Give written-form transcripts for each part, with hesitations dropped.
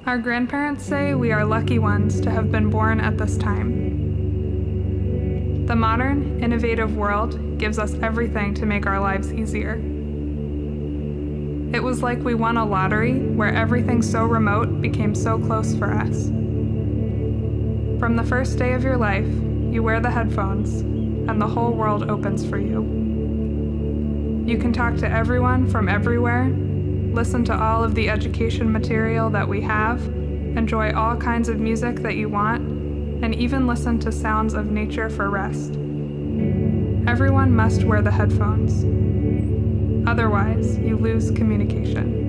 Our grandparents say we are lucky ones to have been born at this time. The modern, innovative world gives us everything to make our lives easier. It was like we won a lottery where everything so remote became so close for us. From the first day of your life, you wear the headphones, and the whole world opens for you. You can talk to everyone from everywhere, listen to all of the education material that we have, enjoy all kinds of music that you want, and even listen to sounds of nature for rest. Everyone must wear the headphones. Otherwise, you lose communication.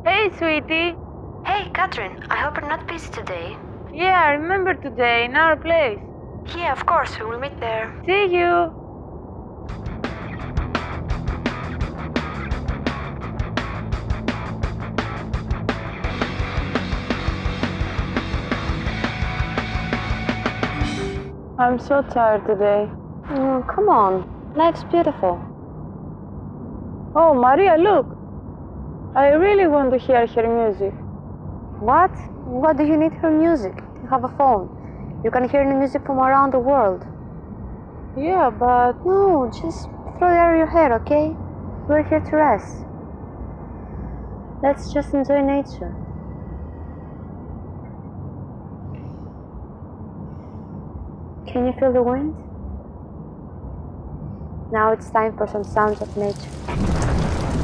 Hey, sweetie. Hey, Catherine, I hope you're not busy today. Yeah, I remember today in our place. Yeah, of course, we will meet there. See you. I'm so tired today. Come on, life's beautiful. Oh, Maria, look. I really want to hear her music. What? What do you need her music? You have a phone. You can hear the music from around the world. Yeah, but... No, just throw it out of your head, okay? We're here to rest. Let's just enjoy nature. Can you feel the wind? Now it's time for some sounds of nature.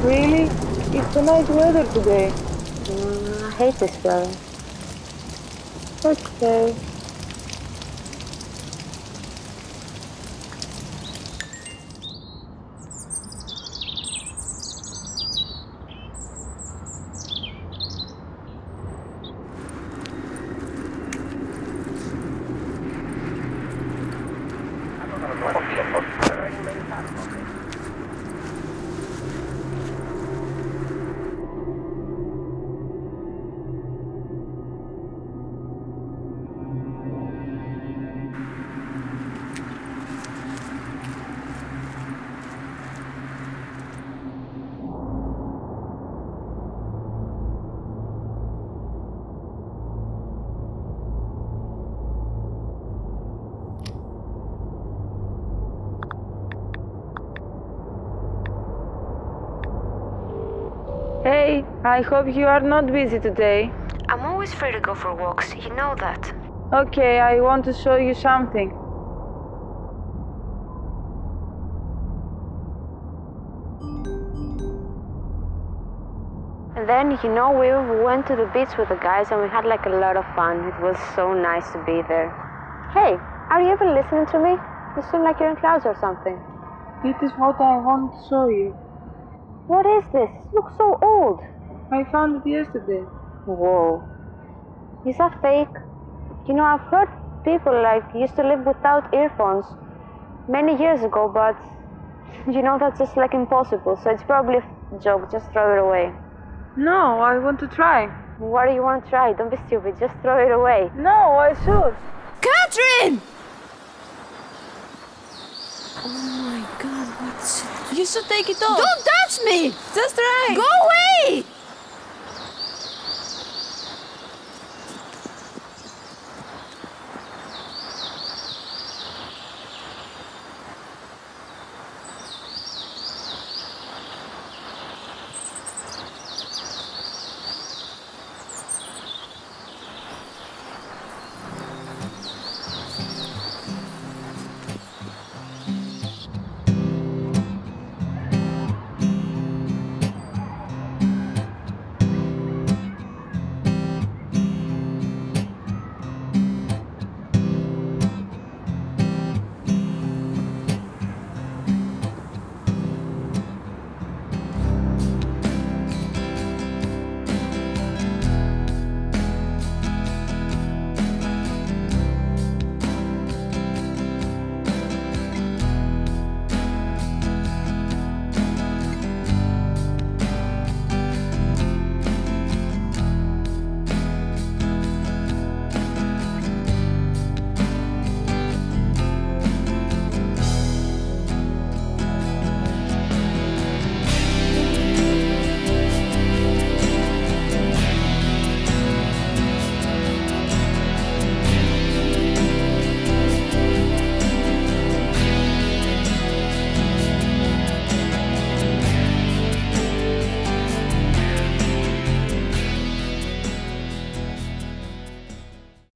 Really? It's a nice weather today. I hate this weather. Okay. Hey, I hope you are not busy today. I'm always free to go for walks, you know that. Okay, I want to show you something. And then, we went to the beach with the guys and we had like a lot of fun. It was so nice to be there. Hey, are you even listening to me? You seem like you're in clouds or something. It is what I want to show you. What is this? It looks so old. I found it yesterday. Whoa. Is that fake? I've heard people used to live without earphones many years ago, but that's just impossible. So it's probably a joke. Just throw it away. No, I want to try. What do you want to try? Don't be stupid. Just throw it away. No, I should. Catherine! Oh my God, what's it? You should take it off. Don't touch me! Just try. Go away!